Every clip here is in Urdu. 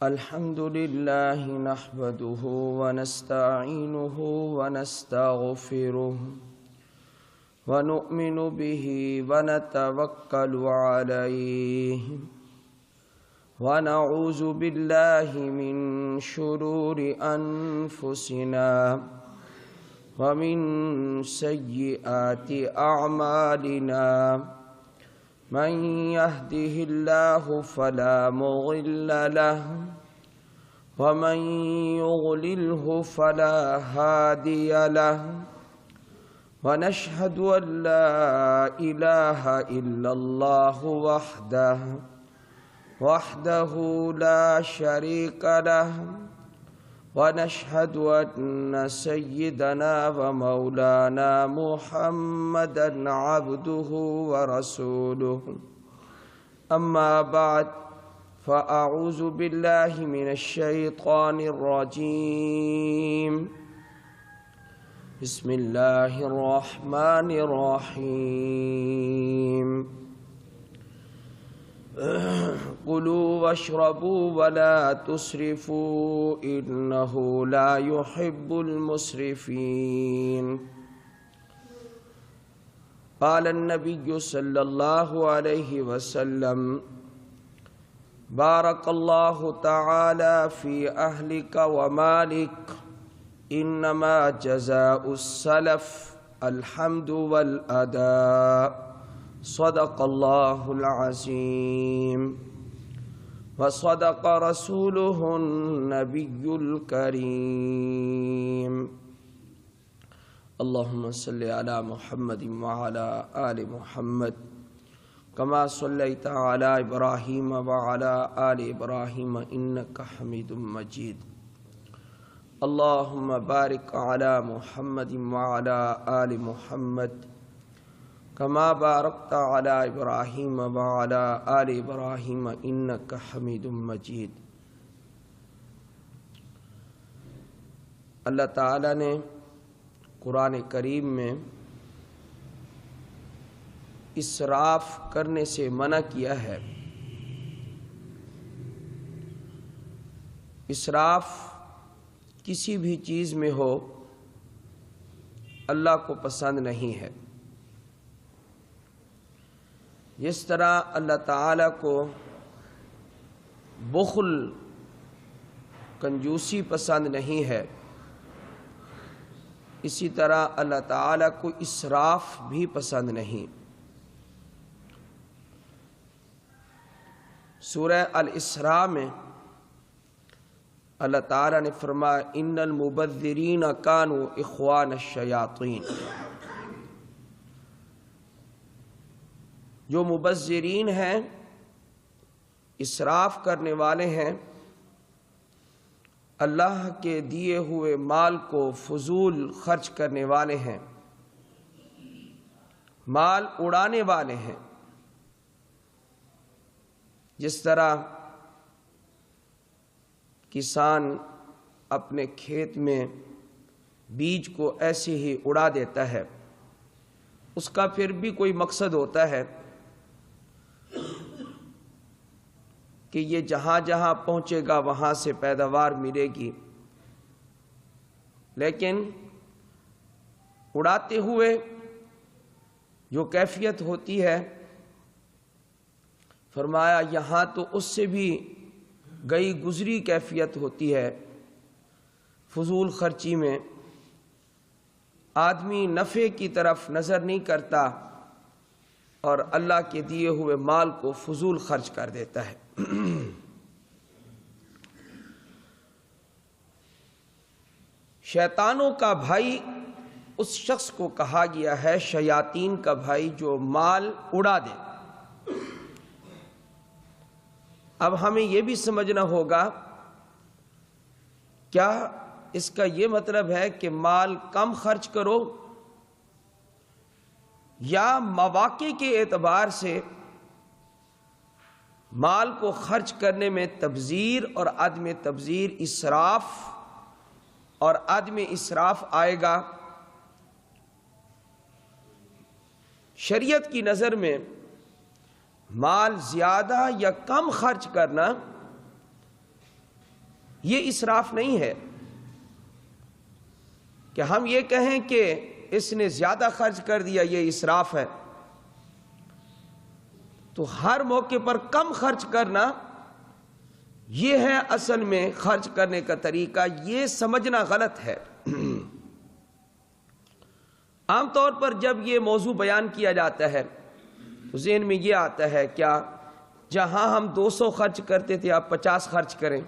الحمد لله نحمده ونستعينه ونستغفره ونؤمن به ونتوكل عليه ونعوذ بالله من شرور أنفسنا ومن سيئات أعمالنا من يهده الله فلا مضل له ومن يضلله فلا هادي له ونشهد أن لا إله إلا الله وحده لا شريك له ونشهد أن سيدنا ومولانا محمدا عبده ورسوله أما بعد فأعوذ بالله من الشيطان الرجيم بسم الله الرحمن الرحيم كلوا واشربوا ولا تسرفوا إنه لا يحب المسرفين قال النبي صلى الله عليه وسلم بارك الله تعالى في أهلك ومالك إنما جزاء السلف الحمد والأداء صدق الله العظيم وصدق رسوله النبي الكريم اللهم صل على محمد وعلى آل محمد كما صليت على إبراهيم وعلى آل إبراهيم إنك حميد مجيد اللهم بارك على محمد وعلى آل محمد كما باركت على إبراهيم وعلى آل إبراهيم إنك حميد مجيد۔ اللہ تعالیٰ نے قرآن کریم میں اسراف کرنے سے منع کیا ہے۔ اسراف کسی بھی چیز میں ہو اللہ کو پسند نہیں ہے۔ جس طرح اللہ تعالیٰ کو بخل کنجوسی پسند نہیں ہے، اسی طرح اللہ تعالیٰ کو اسراف بھی پسند نہیں۔ سورہ الاسراء میں اللہ تعالیٰ نے فرمایا ان المبذرین کانوا اخوان الشیاطین، جو مبذرین ہیں، اسراف کرنے والے ہیں، اللہ کے دیے ہوئے مال کو فضول خرچ کرنے والے ہیں، مال اڑانے والے ہیں۔ جس طرح کسان اپنے کھیت میں بیج کو ایسے ہی اڑا دیتا ہے، اس کا پھر بھی کوئی مقصد ہوتا ہے کہ یہ جہاں جہاں پہنچے گا وہاں سے پیداوار ملے گی، لیکن اڑاتے ہوئے جو کیفیت ہوتی ہے، فرمایا یہاں تو اس سے بھی گئی گزری کیفیت ہوتی ہے۔ فضول خرچی میں آدمی نفع کی طرف نظر نہیں کرتا اور اللہ کے دیے ہوئے مال کو فضول خرچ کر دیتا ہے۔ شیطانوں کا بھائی اس شخص کو کہا گیا ہے، شیاطین کا بھائی جو مال اڑا دے۔ اب ہمیں یہ بھی سمجھنا ہوگا، کیا اس کا یہ مطلب ہے کہ مال کم خرچ کرو، یا مواقع کے اعتبار سے مال کو خرچ کرنے میں تبذیر اور عدم تبذیر، اسراف اور عدم اسراف آئے گا؟ شریعت کی نظر میں مال زیادہ یا کم خرچ کرنا یہ اسراف نہیں ہے کہ ہم یہ کہیں کہ اس نے زیادہ خرچ کر دیا، یہ اسراف ہے۔ تو ہر موقع پر کم خرچ کرنا یہ ہے اصل میں خرچ کرنے کا طریقہ، یہ سمجھنا غلط ہے۔ عام طور پر جب یہ موضوع بیان کیا جاتا ہے تو ذہن میں یہ آتا ہے کیا جہاں ہم 200 خرچ کرتے تھے آپ 50 خرچ کریں،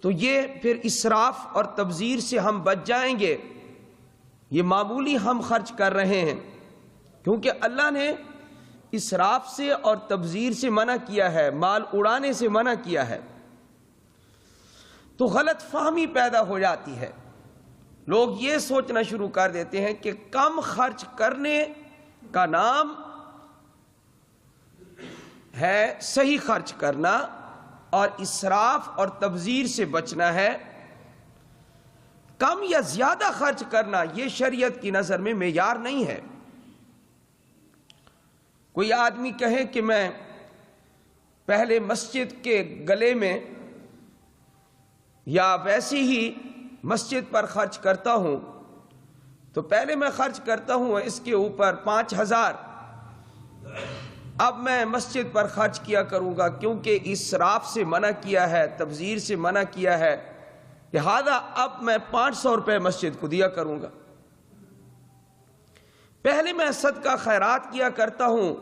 تو یہ پھر اسراف اور تبذیر سے ہم بچ جائیں گے۔ یہ معمولی ہم خرچ کر رہے ہیں، کیونکہ اللہ نے اسراف سے اور تبذیر سے منع کیا ہے، مال اڑانے سے منع کیا ہے۔ تو غلط فہمی پیدا ہو جاتی ہے، لوگ یہ سوچنا شروع کر دیتے ہیں کہ کم خرچ کرنے کا نام ہے صحیح خرچ کرنا اور اسراف اور تبذیر سے بچنا ہے۔ کم یا زیادہ خرچ کرنا یہ شریعت کی نظر میں معیار نہیں ہے۔ کوئی آدمی کہے کہ میں پہلے مسجد کے گلے میں یا ویسی ہی مسجد پر خرچ کرتا ہوں، تو پہلے میں خرچ کرتا ہوں اس کے اوپر 5000، اب میں مسجد پر خرچ کیا کروں گا کیونکہ اسراف سے منع کیا ہے، تبذیر سے منع کیا ہے، لہذا اب میں 500 روپے مسجد کو دیا کروں گا۔ پہلے میں صدقہ خیرات کیا کرتا ہوں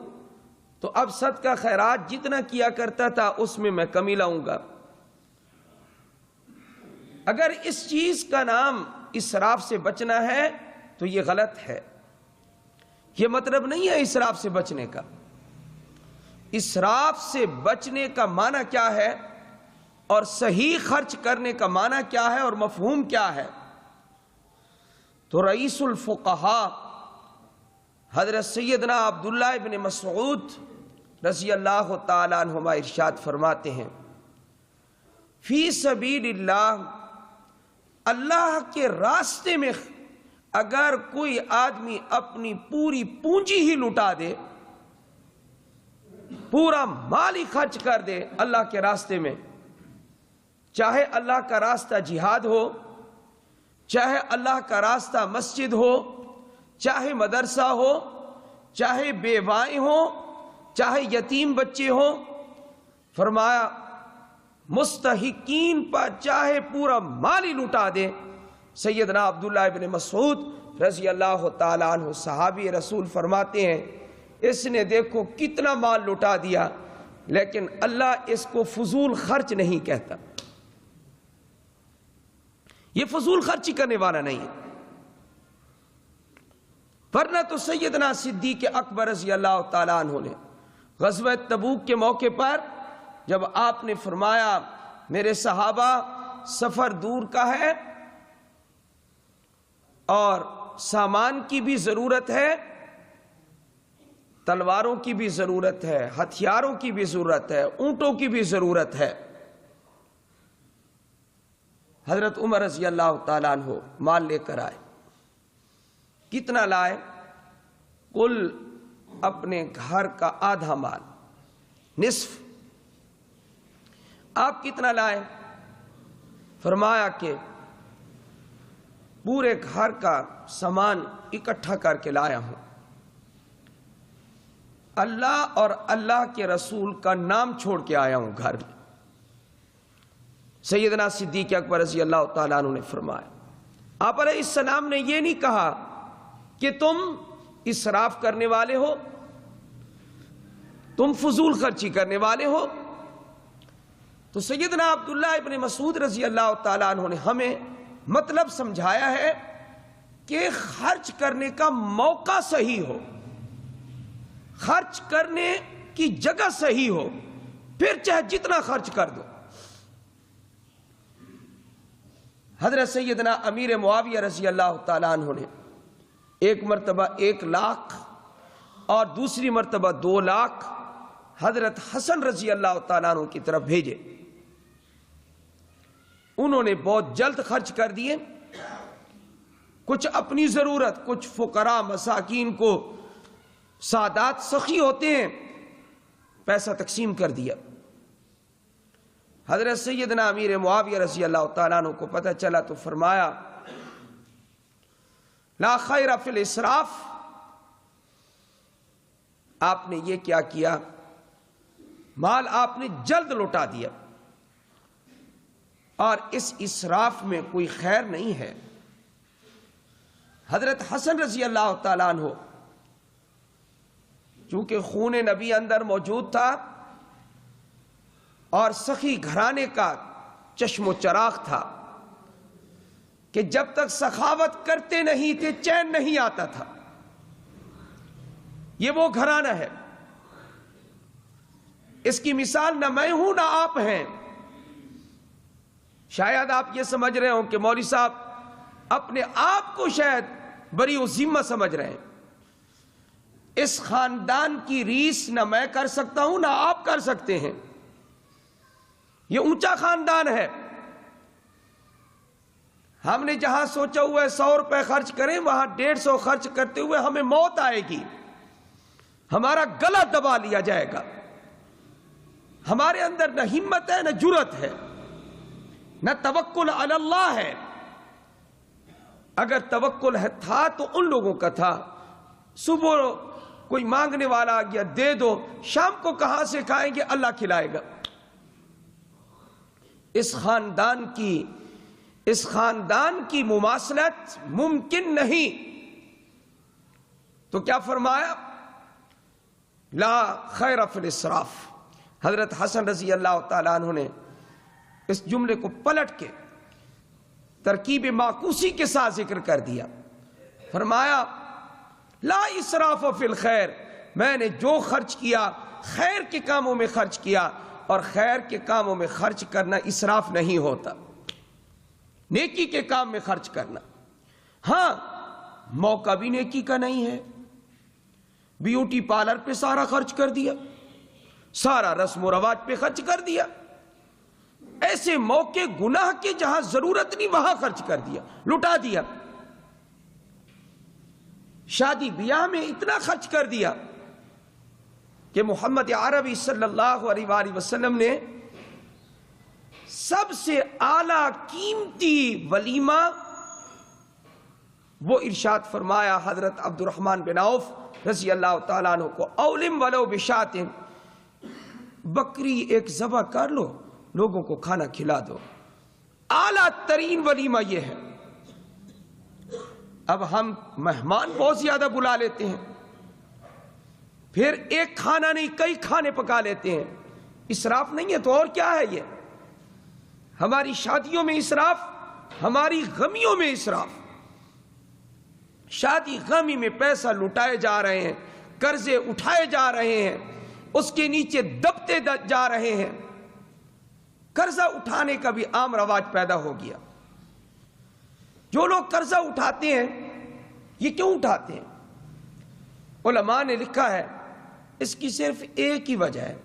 تو اب صدقہ خیرات جتنا کیا کرتا تھا اس میں کمی لاؤں گا۔ اگر اس چیز کا نام اسراف سے بچنا ہے تو یہ غلط ہے۔ یہ مطلب نہیں ہے اسراف سے بچنے کا۔ اسراف سے بچنے کا معنی کیا ہے اور صحیح خرچ کرنے کا معنی کیا ہے اور مفہوم کیا ہے؟ تو رئیس الفقہاء حضرت سیدنا عبداللہ ابن مسعود رضی اللہ تعالیٰ عنہما ارشاد فرماتے ہیں، فی سبیل اللہ، اللہ کے راستے میں اگر کوئی آدمی اپنی پوری پونجی ہی لٹا دے، پورا مال ہی خرچ کر دے اللہ کے راستے میں، چاہے اللہ کا راستہ جہاد ہو، چاہے اللہ کا راستہ مسجد ہو، چاہے مدرسہ ہو، چاہے بیوائیں ہوں، چاہے یتیم بچے ہوں، فرمایا مستحقین پر چاہے پورا مال ہی لٹا دے۔ سیدنا عبداللہ ابن مسعود رضی اللہ تعالیٰ عنہ صحابی رسول فرماتے ہیں، اس نے دیکھو کتنا مال لٹا دیا، لیکن اللہ اس کو فضول خرچ نہیں کہتا، یہ فضول خرچی کرنے والا نہیں ہے۔ ورنہ تو سیدنا صدیق اکبر رضی اللہ تعالیٰ عنہ نے غزوہ تبوک کے موقع پر جب آپ نے فرمایا میرے صحابہ سفر دور کا ہے اور سامان کی بھی ضرورت ہے، تلواروں کی بھی ضرورت ہے، ہتھیاروں کی بھی ضرورت ہے، اونٹوں کی بھی ضرورت ہے، حضرت عمر رضی اللہ تعالیٰ عنہ مال لے کر آئے۔ کتنا لائے؟ کل اپنے گھر کا آدھا مال، نصف۔ آپ کتنا لائے؟ فرمایا کہ پورے گھر کا سامان اکٹھا کر کے لایا ہوں، اللہ اور اللہ کے رسول کا نام چھوڑ کے آیا ہوں گھر میں۔ سیدنا صدیق اکبر رضی اللہ تعالیٰ عنہ نے فرمایا، آپ علیہ السلام نے یہ نہیں کہا کہ تم اسراف کرنے والے ہو، تم فضول خرچی کرنے والے ہو۔ تو سیدنا عبداللہ ابن مسعود رضی اللہ تعالیٰ عنہ نے ہمیں مطلب سمجھایا ہے کہ خرچ کرنے کا موقع صحیح ہو، خرچ کرنے کی جگہ صحیح ہو، پھر چاہے جتنا خرچ کر دو۔ حضرت سیدنا امیر معاویہ رضی اللہ تعالیٰ عنہ نے ایک مرتبہ 1 لاکھ اور دوسری مرتبہ 2 لاکھ حضرت حسن رضی اللہ تعالیٰ عنہ کی طرف بھیجے۔ انہوں نے بہت جلد خرچ کر دیے، کچھ اپنی ضرورت، کچھ فقراء مساکین کو، سادات سخی ہوتے ہیں، پیسہ تقسیم کر دیا۔ حضرت سیدنا امیر معاویہ رضی اللہ تعالیٰ عنہ کو پتہ چلا تو فرمایا لا خیر فی الاسراف. آپ نے یہ کیا کیا؟ مال آپ نے جلد لوٹا دیا، اور اس اسراف میں کوئی خیر نہیں ہے. حضرت حسن رضی اللہ تعالیٰ عنہ چونکہ خون نبی اندر موجود تھا اور سخی گھرانے کا چشم و چراغ تھا کہ جب تک سخاوت کرتے نہیں تھے چین نہیں آتا تھا. یہ وہ گھرانہ ہے، اس کی مثال نہ میں ہوں نہ آپ ہیں. شاید آپ یہ سمجھ رہے ہوں کہ مولوی صاحب اپنے آپ کو شاید بری و ذمہ سمجھ رہے ہیں. اس خاندان کی ریس نہ میں کر سکتا ہوں نہ آپ کر سکتے ہیں. یہ اونچا خاندان ہے. ہم نے جہاں سوچا ہوا ہے 100 روپے خرچ کریں وہاں 150 خرچ کرتے ہوئے ہمیں موت آئے گی. ہمارا گلا دبا لیا جائے گا. ہمارے اندر نہ ہمت ہے نہ جرت ہے نہ توکل علی اللہ ہے. اگر توکل تھا تو ان لوگوں کا تھا. صبح کوئی مانگنے والا آ گیا دے دو، شام کو کہاں سے کھائیں گے؟ اللہ کھلائے گا. اس خاندان کی مماثلت ممکن نہیں. تو کیا فرمایا؟ لا خیر فی الاسراف. حضرت حسن رضی اللہ تعالیٰ عنہ نے اس جملے کو پلٹ کے ترکیب معکوسی کے ساتھ ذکر کر دیا. فرمایا لا اسراف فی الخیر. میں نے جو خرچ کیا خیر کے کاموں میں خرچ کیا، اور خیر کے کاموں میں خرچ کرنا اسراف نہیں ہوتا، نیکی کے کام میں خرچ کرنا. ہاں موقع بھی نیکی کا نہیں ہے. بیوٹی پارلر پہ سارا خرچ کر دیا، سارا رسم و رواج پہ خرچ کر دیا. ایسے موقع گناہ کے جہاں ضرورت نہیں وہاں خرچ کر دیا، لٹا دیا. شادی بیاہ میں اتنا خرچ کر دیا کہ محمد عربی صلی اللہ علیہ وآلہ وسلم نے سب سے اعلیٰ قیمتی ولیمہ وہ ارشاد فرمایا حضرت عبد الرحمن بن عوف رضی اللہ تعالیٰ عنہ کو، اولم ولو بشات، بکری ایک ذبح کر لو، لوگوں کو کھانا کھلا دو. اعلیٰ ترین ولیمہ یہ ہے. اب ہم مہمان بہت زیادہ بلا لیتے ہیں، پھر ایک کھانا نہیں کئی کھانے پکا لیتے ہیں. اسراف نہیں ہے تو اور کیا ہے؟ یہ ہماری شادیوں میں اسراف، ہماری غمیوں میں اسراف. شادی غمی میں پیسہ لٹائے جا رہے ہیں، قرضے اٹھائے جا رہے ہیں، اس کے نیچے دبتے جا رہے ہیں. قرضہ اٹھانے کا بھی عام رواج پیدا ہو گیا. جو لوگ قرضہ اٹھاتے ہیں یہ کیوں اٹھاتے ہیں؟ علماء نے لکھا ہے اس کی صرف ایک ہی وجہ ہے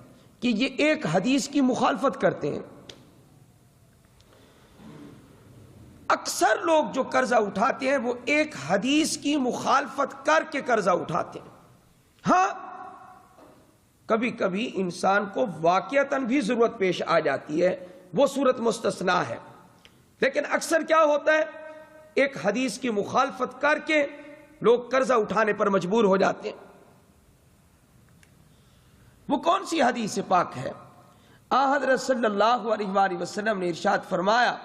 کہ یہ ایک حدیث کی مخالفت کرتے ہیں. اکثر لوگ جو قرضہ اٹھاتے ہیں وہ ایک حدیث کی مخالفت کر کے قرضہ اٹھاتے ہیں. ہاں کبھی کبھی انسان کو واقعتاً بھی ضرورت پیش آ جاتی ہے، وہ صورت مستثنا ہے. لیکن اکثر کیا ہوتا ہے ایک حدیث کی مخالفت کر کے لوگ قرضہ اٹھانے پر مجبور ہو جاتے ہیں. وہ کون سی حدیث پاک ہے؟ حضرت صلی اللہ علیہ وآلہ وسلم نے ارشاد فرمایا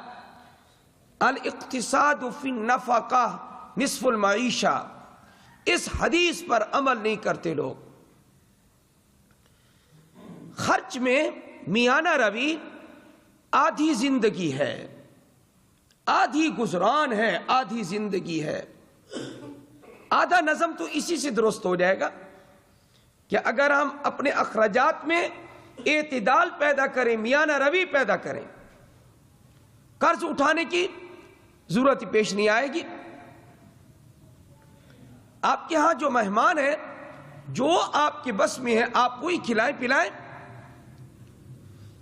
الاقتصاد فی النفقہ نصف المعیشہ. اس حدیث پر عمل نہیں کرتے لوگ. خرچ میں میانہ روی آدھی زندگی ہے، آدھی گزران ہے، آدھی زندگی ہے. آدھا نظم تو اسی سے درست ہو جائے گا کہ اگر ہم اپنے اخراجات میں اعتدال پیدا کریں، میانہ روی پیدا کریں، قرض اٹھانے کی ضرورت پیش نہیں آئے گی. آپ کے ہاں جو مہمان ہیں جو آپ کے بس میں ہے آپ وہی کھلائیں پلائیں.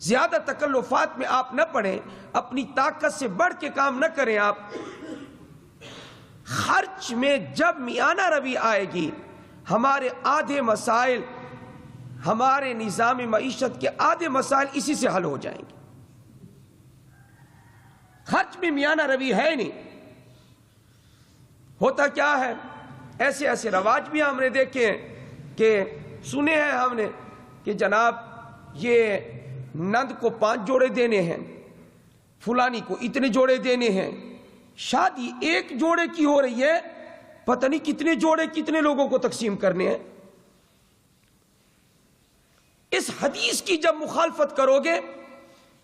زیادہ تکلفات میں آپ نہ پڑیں، اپنی طاقت سے بڑھ کے کام نہ کریں. آپ خرچ میں جب میانہ روی آئے گی ہمارے آدھے مسائل، ہمارے نظام معیشت کے آدھے مسائل اسی سے حل ہو جائیں گے. خرچ میں میانہ روی ہے نہیں. ہوتا کیا ہے، ایسے ایسے رواج بھی ہم نے دیکھے ہیں کہ سنے ہیں ہم نے کہ جناب یہ نند کو 5 جوڑے دینے ہیں، فلانی کو اتنے جوڑے دینے ہیں. شادی 1 جوڑے کی ہو رہی ہے، پتہ نہیں کتنے جوڑے کتنے لوگوں کو تقسیم کرنے ہیں. اس حدیث کی جب مخالفت کرو گے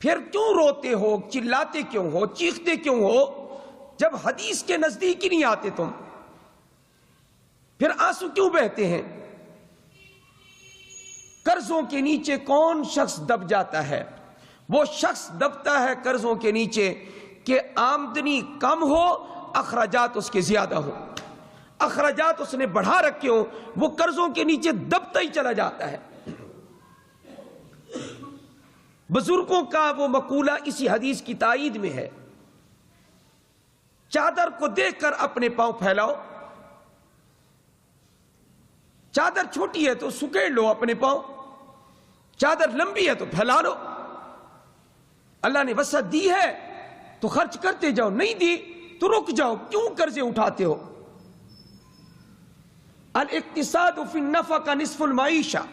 پھر کیوں روتے ہو، چلاتے کیوں ہو، چیختے کیوں ہو؟ جب حدیث کے نزدیک ہی نہیں آتے تم، پھر آنسو کیوں بہتے ہیں؟ قرضوں کے نیچے کون شخص دب جاتا ہے؟ وہ شخص دبتا ہے قرضوں کے نیچے کہ آمدنی کم ہو، اخراجات اس کے زیادہ ہو. اخراجات اس نے بڑھا رکھے ہوں، وہ قرضوں کے نیچے دبتا ہی چلا جاتا ہے. بزرگوں کا وہ مقولہ اسی حدیث کی تائید میں ہے. چادر کو دیکھ کر اپنے پاؤں پھیلاؤ. چادر چھوٹی ہے تو سکیڑ لو اپنے پاؤں، چادر لمبی ہے تو پھیلا لو. اللہ نے وسعت دی ہے تو خرچ کرتے جاؤ، نہیں دی تو رک جاؤ. کیوں قرضے اٹھاتے ہو؟ الاقتصاد فی النفقہ نصف المعیشہ.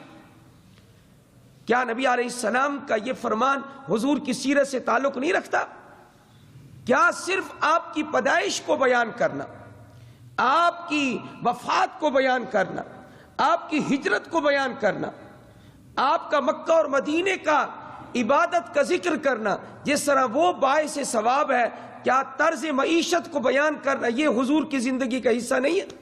کیا نبی علیہ السلام کا یہ فرمان حضور کی سیرت سے تعلق نہیں رکھتا؟ کیا صرف آپ کی پیدائش کو بیان کرنا، آپ کی وفات کو بیان کرنا، آپ کی ہجرت کو بیان کرنا، آپ کا مکہ اور مدینے کا عبادت کا ذکر کرنا جس طرح وہ باعث ثواب ہے، کیا طرز معیشت کو بیان کرنا یہ حضور کی زندگی کا حصہ نہیں ہے؟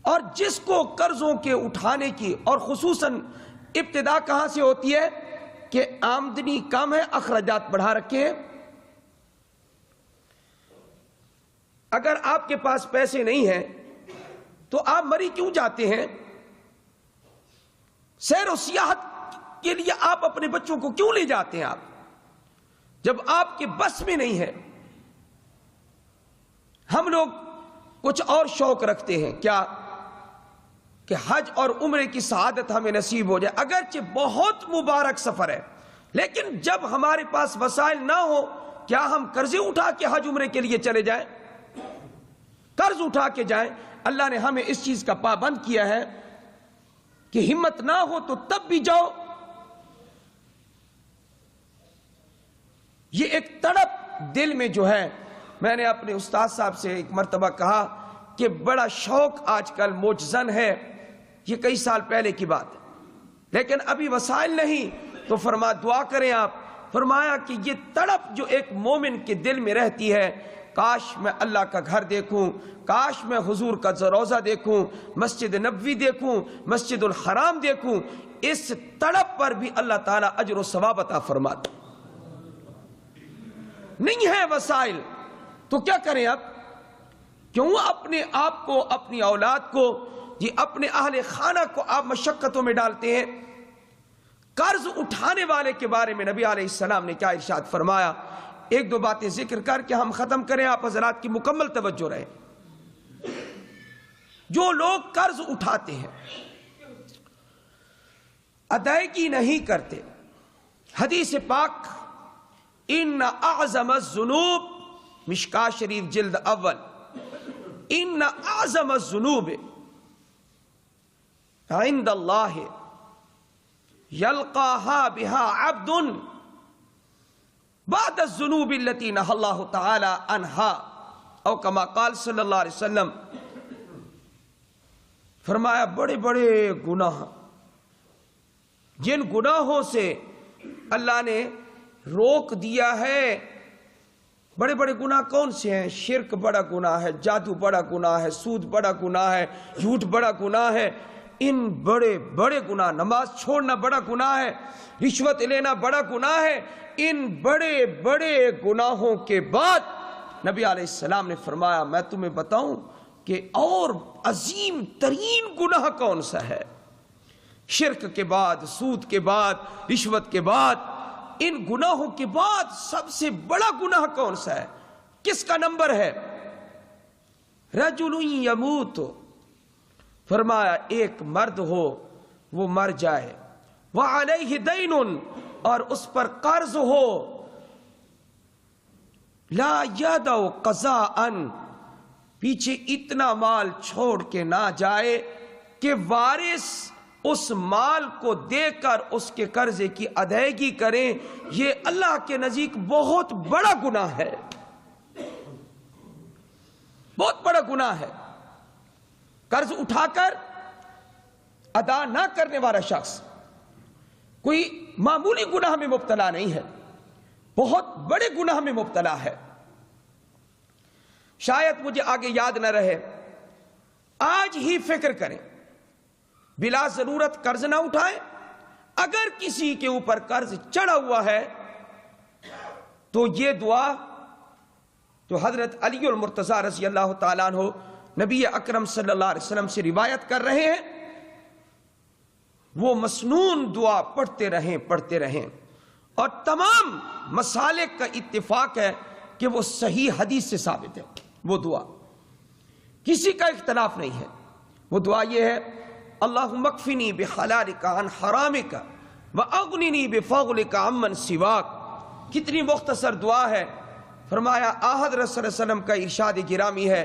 اور جس کو قرضوں کے اٹھانے کی اور خصوصاً ابتدا کہاں سے ہوتی ہے کہ آمدنی کم ہے، اخراجات بڑھا رکھے ہیں. اگر آپ کے پاس پیسے نہیں ہیں تو آپ مری کیوں جاتے ہیں؟ سیر و سیاحت کے لیے آپ اپنے بچوں کو کیوں لے جاتے ہیں؟ آپ جب آپ کے بس میں نہیں ہے. ہم لوگ کچھ اور شوق رکھتے ہیں، کیا کہ حج اور عمرے کی سعادت ہمیں نصیب ہو جائے. اگرچہ بہت مبارک سفر ہے، لیکن جب ہمارے پاس وسائل نہ ہو کیا ہم قرضے اٹھا کے حج عمرے کے لیے چلے جائیں؟ قرض اٹھا کے جائیں. اللہ نے ہمیں اس چیز کا پابند کیا ہے کہ ہمت نہ ہو تو تب بھی جاؤ. یہ ایک تڑپ دل میں جو ہے، میں نے اپنے استاد صاحب سے ایک مرتبہ کہا کہ بڑا شوق آج کل موجزن ہے، یہ کئی سال پہلے کی بات ہے، لیکن ابھی وسائل نہیں، تو دعا کریں آپ. فرمایا کہ یہ تڑپ جو ایک مومن کے دل میں رہتی ہے، کاش میں اللہ کا گھر دیکھوں، کاش میں حضور کا روضہ دیکھوں، مسجد نبوی دیکھوں، مسجد الحرام دیکھوں. اس تڑپ پر بھی اللہ تعالیٰ اجر و ثواب عطا فرماتا. نہیں ہے وسائل تو کیا کریں؟ اب کیوں اپنے آپ کو، اپنی اولاد کو، اپنے اہل خانہ کو آپ مشقتوں میں ڈالتے ہیں؟ قرض اٹھانے والے کے بارے میں نبی علیہ السلام نے کیا ارشاد فرمایا؟ 1-2 باتیں ذکر کر کے ہم ختم کریں، آپ حضرات کی مکمل توجہ رہے. جو لوگ قرض اٹھاتے ہیں، ادائیگی نہیں کرتے، حدیث پاک ان اعظم الذنوب، مشکاۃ شریف جلد اول، ان اعظم الذنوب عند اللہ یلقاها بها عبد بعد الذنوب التي نهى الله تعالی عنها، او کما قال صلی اللہ علیہ وسلم. فرمایا بڑے بڑے گناہ، جن گناہوں سے اللہ نے روک دیا ہے. بڑے بڑے گناہ کون سے ہیں؟ شرک بڑا گناہ ہے، جادو بڑا گناہ ہے، سود بڑا گناہ ہے، جھوٹ بڑا گناہ ہے. ان بڑے بڑے گناہ، نماز چھوڑنا بڑا گناہ ہے، رشوت لینا بڑا گناہ ہے. ان بڑے بڑے گناہوں کے بعد نبی علیہ السلام نے فرمایا میں تمہیں بتاؤں کہ اور عظیم ترین گناہ کون سا ہے؟ شرک کے بعد، سود کے بعد، رشوت کے بعد، ان گناہوں کے بعد سب سے بڑا گناہ کون سا ہے؟ کس کا نمبر ہے؟ رجل یموت، فرمایا ایک مرد ہو وہ مر جائے، وعلیہ دین، اور اس پر قرض ہو، لا یدع قضاء، پیچھے اتنا مال چھوڑ کے نہ جائے کہ وارث اس مال کو دے کر اس کے قرضے کی ادائیگی کریں، یہ اللہ کے نزدیک بہت بڑا گناہ ہے، بہت بڑا گناہ ہے۔ قرض اٹھا کر ادا نہ کرنے والا شخص کوئی معمولی گناہ میں مبتلا نہیں ہے، بہت بڑے گناہ میں مبتلا ہے۔ شاید مجھے آگے یاد نہ رہے، آج ہی فکر کریں، بلا ضرورت قرض نہ اٹھائیں۔ اگر کسی کے اوپر قرض چڑھا ہوا ہے تو یہ دعا جو حضرت علی المرتضیٰ رضی اللہ تعالیٰ عنہ نبی اکرم صلی اللہ علیہ وسلم سے روایت کر رہے ہیں، وہ مسنون دعا پڑھتے رہیں اور تمام مسالک کا اتفاق ہے کہ وہ صحیح حدیث سے ثابت ہے۔ وہ دعا کسی کا اختلاف نہیں ہے۔ وہ دعا یہ ہے، اللہم اکفنی بحلالک عن حرامک واغننی بفضلک عمن سواک۔ کتنی مختصر دعا ہے۔ فرمایا حضرت صلی اللہ علیہ وسلم کا ارشاد گرامی ہے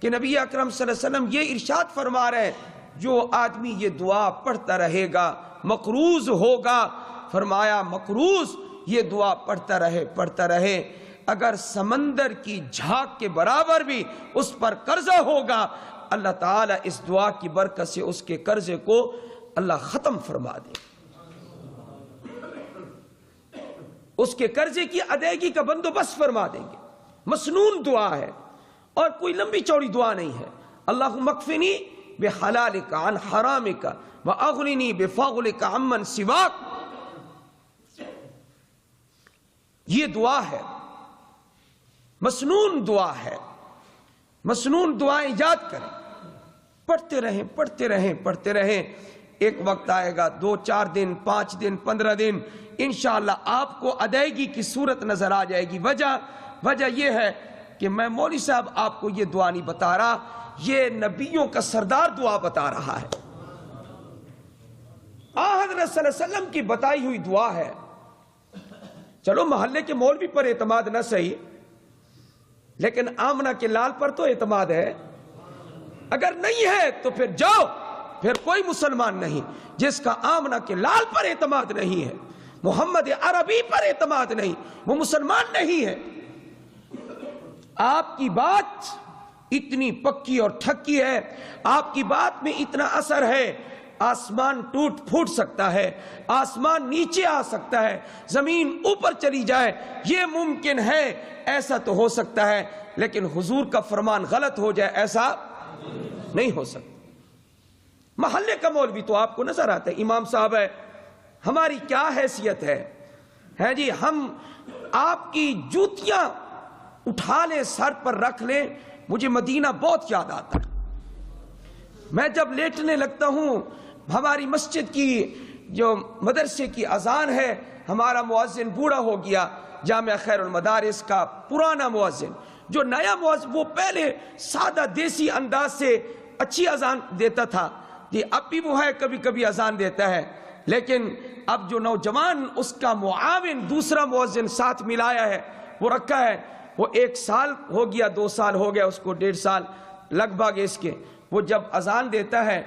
کہ نبی اکرم صلی اللہ علیہ وسلم یہ ارشاد فرما رہے ہیں، جو آدمی یہ دعا پڑھتا رہے گا مقروض ہوگا۔ فرمایا مقروض یہ دعا پڑھتا رہے، اگر سمندر کی جھاگ کے برابر بھی اس پر قرضہ ہوگا، اللہ تعالیٰ اس دعا کی برکت سے اس کے قرضے کو اللہ ختم فرما دے، اس کے قرضے کی ادائیگی کا بندوبست فرما دیں گے۔ مسنون دعا ہے اور کوئی لمبی چوڑی دعا نہیں ہے۔ اللہم اکفنی بحلالک عن حرامک واغننی بفضلک عمن سواک، یہ دعا ہے، مسنون دعا ہے۔ مسنون دعائیں یاد کریں، پڑھتے رہیں۔ ایک وقت آئے گا 2 4 دن 5 دن 15 دن انشاءاللہ آپ کو ادائیگی کی صورت نظر آ جائے گی۔ وجہ یہ ہے کہ میں مولوی صاحب آپ کو یہ دعا نہیں بتا رہا، یہ نبیوں کا سردار دعا بتا رہا ہے، حضرت صلی اللہ علیہ وسلم کی بتائی ہوئی دعا ہے۔ چلو محلے کے مولوی پر اعتماد نہ صحیح، لیکن آمنہ کے لال پر تو اعتماد ہے۔ اگر نہیں ہے تو پھر جاؤ، پھر کوئی مسلمان نہیں جس کا آمنہ کے لال پر اعتماد نہیں ہے، محمد عربی پر اعتماد نہیں، وہ مسلمان نہیں ہے۔ آپ کی بات اتنی پکی اور ٹھکی ہے، آپ کی بات میں اتنا اثر ہے، آسمان ٹوٹ پھوٹ سکتا ہے، آسمان نیچے آ سکتا ہے، زمین اوپر چلی جائے، یہ ممکن ہے، ایسا تو ہو سکتا ہے، لیکن حضور کا فرمان غلط ہو جائے ایسا نہیں ہو سکتا۔ محلے کا مولوی تو آپ کو نظر آتا ہے، امام صاحب ہے، ہماری کیا حیثیت ہے جی، ہم آپ کی جوتیاں اٹھا لیں، سر پر رکھ لیں۔ مجھے مدینہ بہت یاد آتا ہے، میں جب لیٹنے لگتا ہوں، ہماری مسجد کی جو مدرسے کی اذان ہے، ہمارا مؤذن بوڑھا ہو گیا، جامعہ خیر المدارس کا پرانا مؤذن، جو نیا مؤذن وہ پہلے سادہ دیسی انداز سے اچھی اذان دیتا تھا جی، اب بھی وہ ہے، کبھی کبھی اذان دیتا ہے، لیکن اب جو نوجوان اس کا معاون دوسرا مؤذن ساتھ ملایا ہے وہ رکھا ہے، وہ 1 سال ہو گیا، 2 سال ہو گیا اس کو، 1.5 سال لگ بھگ اس کے، وہ جب اذان دیتا ہے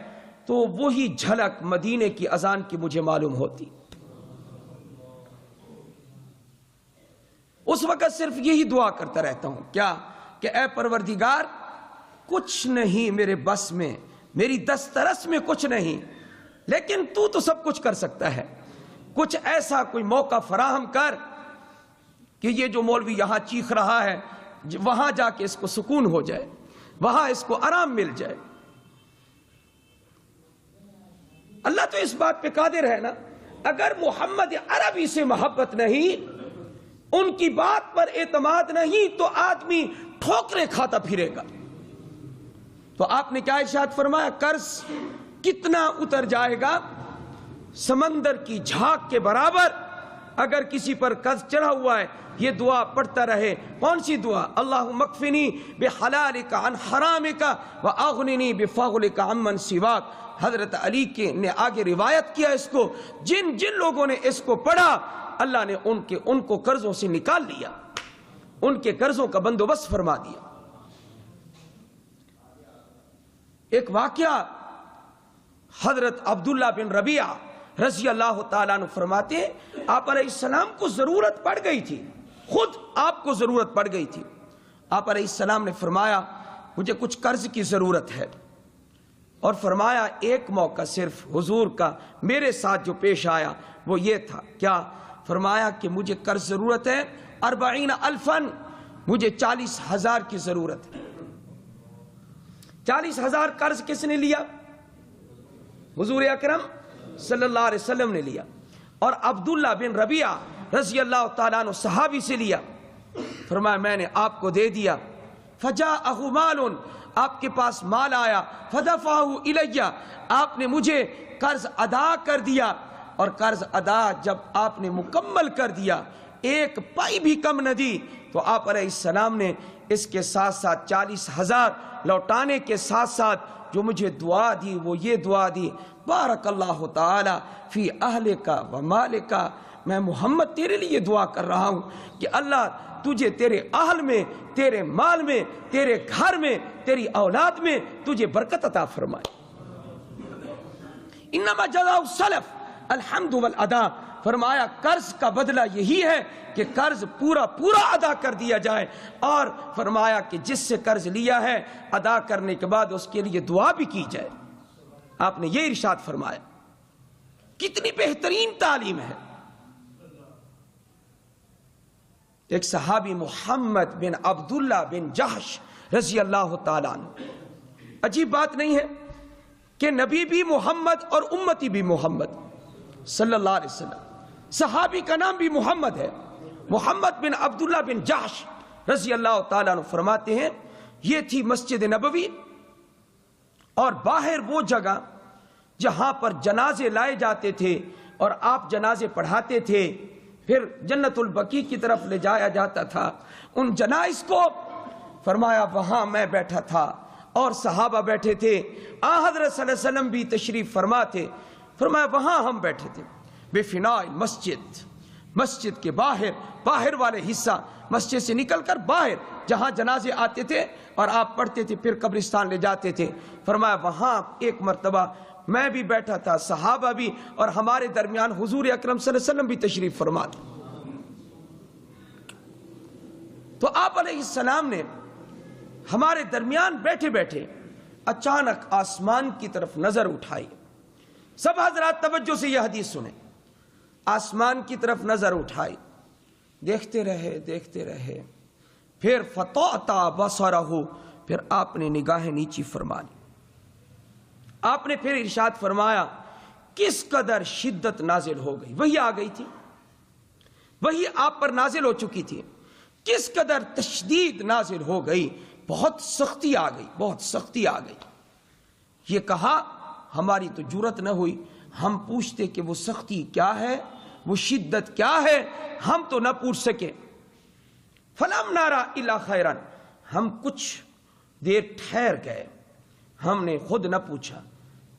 تو وہی جھلک مدینے کی اذان کی مجھے معلوم ہوتی۔ اس وقت صرف یہی دعا کرتا رہتا ہوں، کیا کہ اے پروردگار، کچھ نہیں میرے بس میں، میری دسترس میں کچھ نہیں، لیکن تو سب کچھ کر سکتا ہے، کچھ ایسا کوئی موقع فراہم کر کہ یہ جو مولوی یہاں چیخ رہا ہے وہاں جا کے اس کو سکون ہو جائے، وہاں اس کو آرام مل جائے۔ اللہ تو اس بات پہ قادر ہے نا، اگر محمد عربی سے محبت نہیں، ان کی بات پر اعتماد نہیں، تو آدمی ٹھوکریں کھاتا پھرے گا۔ تو آپ نے کیا ارشاد فرمایا؟ قرض کتنا اتر جائے گا؟ سمندر کی جھاگ کے برابر۔ اگر کسی پر قرض چڑھا ہوا ہے، یہ دعا پڑھتا رہے۔ کون سی دعا؟ اللہم اکفنی بحلالک عن حرامک واغننی بفضلک عمن سواک۔ حضرت علی کے نے آگے روایت کیا اس کو، جن جن لوگوں نے اس کو پڑھا اللہ نے ان کو قرضوں سے نکال لیا، ان کے قرضوں کا بندوبست فرما دیا۔ ایک واقعہ حضرت عبداللہ بن ربیعہ رضی اللہ تعالیٰ عنہ فرماتے ہیں آپ علیہ السلام کو ضرورت پڑ گئی تھی، خود آپ کو ضرورت پڑ گئی تھی۔ آپ علیہ السلام نے فرمایا مجھے کچھ قرض کی ضرورت ہے، اور فرمایا ایک موقع صرف حضور کا میرے ساتھ جو پیش آیا وہ یہ تھا، کیا؟ فرمایا کہ مجھے قرض ضرورت ہے 40,000، مجھے 40,000 کی ضرورت ہے۔ 40,000 قرض کس نے لیا؟ حضور اکرم صلی اللہ علیہ وسلم نے لیا، اور عبداللہ بن ربیعہ رضی اللہ تعالیٰ عنہ صحابی سے لیا۔ فرمایا میں نے آپ کو دے دیا، فجاءہ مال، آپ کے پاس مال آیا، فدفعہ الیہ، آپ نے مجھے قرض ادا کر دیا، اور قرض ادا جب آپ نے مکمل کر دیا ایک پائی بھی کم نہ دی، تو آپ علیہ السلام نے اس کے ساتھ ساتھ 40,000 لوٹانے کے ساتھ ساتھ جو مجھے دعا دی وہ یہ دعا دی، بارک اللہ تعالی فی اہلک و مالک، میں محمد تیرے لیے دعا کر رہا ہوں کہ اللہ تجھے تیرے اہل میں، تیرے مال میں، تیرے گھر میں، تیری اولاد میں تجھے برکت عطا فرمائے۔ انما جزاء السلف الحمد والادا، فرمایا قرض کا بدلہ یہی ہے کہ قرض پورا پورا ادا کر دیا جائے، اور فرمایا کہ جس سے قرض لیا ہے ادا کرنے کے بعد اس کے لیے دعا بھی کی جائے۔ آپ نے یہ ارشاد فرمایا، کتنی بہترین تعلیم ہے۔ ایک صحابی محمد بن عبداللہ بن جحش رضی اللہ تعالیٰ عنہ، عجیب بات نہیں ہے کہ نبی بھی محمد اور امتی بھی محمد صلی اللہ علیہ وسلم، صحابی کا نام بھی محمد ہے، محمد بن عبداللہ بن جحش رضی اللہ تعالیٰ عنہ فرماتے ہیں یہ تھی مسجد نبوی، اور باہر وہ جگہ جہاں پر جنازے لائے جاتے تھے اور آپ جنازے پڑھاتے تھے، پھر جنت البقیع کی طرف لے جایا جاتا تھا ان جنائز کو۔ فرمایا وہاں میں بیٹھا تھا اور صحابہ بیٹھے تھے، حضرت صلی اللہ علیہ وسلم بھی تشریف فرما تھے۔ فرمایا وہاں ہم بیٹھے تھے بے فناء مسجد، مسجد کے باہر والے حصہ، مسجد سے نکل کر باہر جہاں جنازے آتے تھے اور آپ پڑھتے تھے پھر قبرستان لے جاتے تھے۔ فرمایا وہاں ایک مرتبہ میں بھی بیٹھا تھا، صحابہ بھی، اور ہمارے درمیان حضور اکرم صلی اللہ علیہ وسلم بھی تشریف فرما تھے۔ تو آپ علیہ السلام نے ہمارے درمیان بیٹھے بیٹھے اچانک آسمان کی طرف نظر اٹھائی۔ سب حضرات توجہ سے یہ حدیث سنیں۔ آسمان کی طرف نظر اٹھائی، دیکھتے رہے، پھر فطأطا بصرہ، پھر آپ نے نگاہیں نیچی فرما لی۔ آپ نے پھر ارشاد فرمایا کس قدر شدت نازل ہو گئی، وہی آ گئی تھی، وہی آپ پر نازل ہو چکی تھی، کس قدر تشدید نازل ہو گئی، بہت سختی آ گئی، بہت سختی آ گئی۔ یہ کہا ہماری تو جرت نہ ہوئی ہم پوچھتے کہ وہ سختی کیا ہے، وہ شدت کیا ہے، ہم تو نہ پوچھ سکے۔ فلم نارا الا خیرن، ہم کچھ دیر ٹھہر گئے، ہم نے خود نہ پوچھا،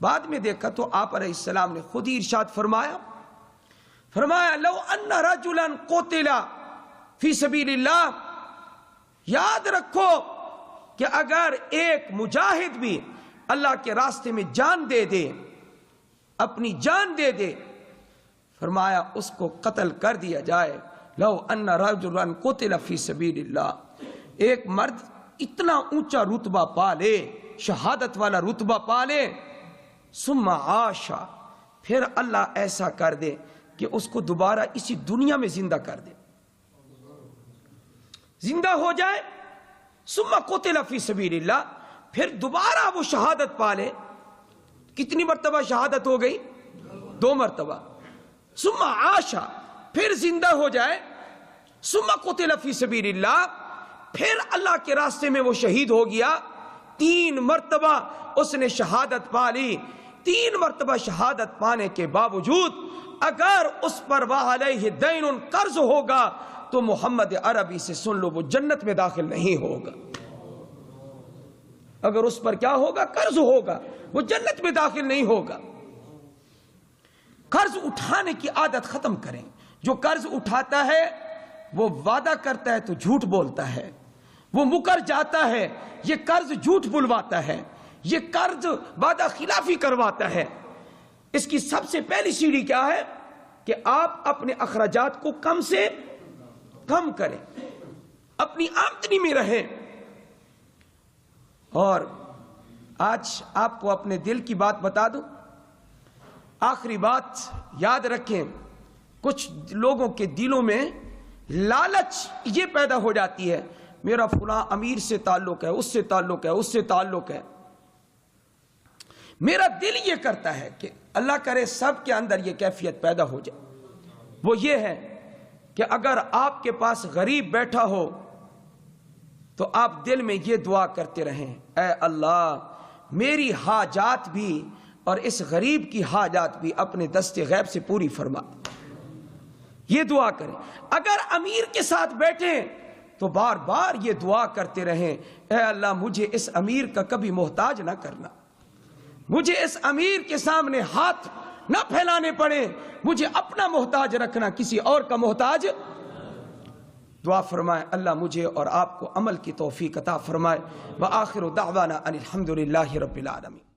بعد میں دیکھا تو آپ علیہ السلام نے خود ہی ارشاد فرمایا لو ان رجلا قتل فی سبیل اللہ، یاد رکھو کہ اگر ایک مجاہد بھی اللہ کے راستے میں جان دے دے، اپنی جان دے دے، فرمایا اس کو قتل کر دیا جائے۔ لو ان رجلا قتل فی سبیل اللہ، ایک مرد اتنا اونچا رتبہ پا لے، شہادت والا رتبہ پا لے، ثم عاشا، پھر اللہ ایسا کر دے کہ اس کو دوبارہ اسی دنیا میں زندہ کر دے، زندہ ہو جائے، ثم قتل فی سبیل اللہ، پھر دوبارہ وہ شہادت پا لے۔ کتنی مرتبہ شہادت ہو گئی؟ 2 مرتبہ۔ ثم عاشا، پھر زندہ ہو جائے، ثم قتل فی سبیل اللہ، پھر اللہ کے راستے میں وہ شہید ہو گیا، 3 مرتبہ اس نے شہادت پا لی۔ 3 مرتبہ شہادت پانے کے باوجود اگر اس پر وعلیہ دین قرض ہوگا تو محمد عربی سے سن لو وہ جنت میں داخل نہیں ہوگا۔ اگر اس پر کیا ہوگا؟ قرض ہوگا، وہ جنت میں داخل نہیں ہوگا۔ قرض اٹھانے کی عادت ختم کریں۔ جو قرض اٹھاتا ہے وہ وعدہ کرتا ہے تو جھوٹ بولتا ہے، وہ مکر جاتا ہے، یہ قرض جھوٹ بلواتا ہے، یہ قرض وعدہ خلافی کرواتا ہے۔ اس کی سب سے پہلی سیڑھی کیا ہے کہ آپ اپنے اخراجات کو کم سے کم کریں، اپنی آمدنی میں رہیں۔ اور آج آپ کو اپنے دل کی بات بتا دوں، آخری بات یاد رکھیں، کچھ لوگوں کے دلوں میں لالچ یہ پیدا ہو جاتی ہے، میرا فلاں امیر سے تعلق ہے، اس سے تعلق ہے، اس سے تعلق ہے۔ میرا دل یہ کرتا ہے کہ اللہ کرے سب کے اندر یہ کیفیت پیدا ہو جائے، وہ یہ ہے کہ اگر آپ کے پاس غریب بیٹھا ہو تو آپ دل میں یہ دعا کرتے رہیں، اے اللہ میری حاجات بھی اور اس غریب کی حاجات بھی اپنے دست غیب سے پوری فرما۔ یہ دعا کریں۔ اگر امیر کے ساتھ بیٹھیں تو بار بار یہ دعا کرتے رہیں، اے اللہ مجھے اس امیر کا کبھی محتاج نہ کرنا، مجھے اس امیر کے سامنے ہاتھ نہ پھیلانے پڑے، مجھے اپنا محتاج رکھنا، کسی اور کا محتاج۔ دعا فرمائے اللہ مجھے اور آپ کو عمل کی توفیق عطا فرمائے۔ وآخر دعوانا ان الحمد للہ رب العالمین۔